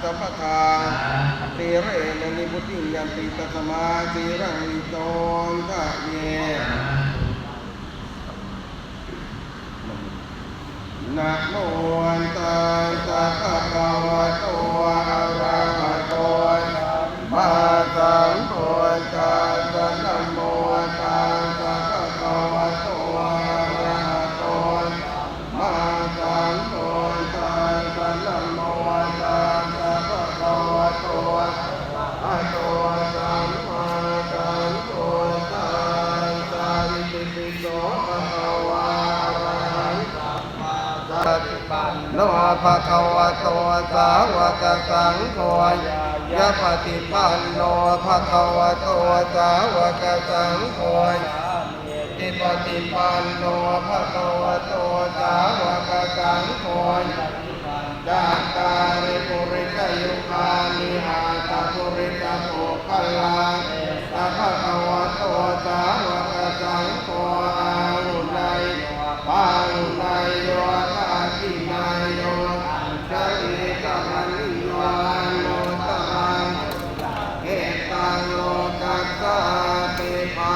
สัพพทาเตเรนนิพุทธิยันติตัสมาสีรังวิโตนทะเยนะโมตัสสะภะคะวะโตอะระหะโตสัมมาสัมพุทธัสสะนะโมตัสสะภะคะวะโตอะระหะโตสัมมาสัมพุทธัสสะนะโมตัสสะภะคะวะโตอะระหะโตสัมมาสัมพุทธัสสะอิติปิโสภะคะวะอะระหังสัมมาสัมพุทธัสสะโนภะคะวะโตสาวกสังโฆยะปฏิปันโนภะคะวะโตสาวกสังโฆติปฏิปันโนภะคะวะโตสาวกสังโฆจัตตาริปุริกยุคานิอาตาปุริกโภคลังสัพพะ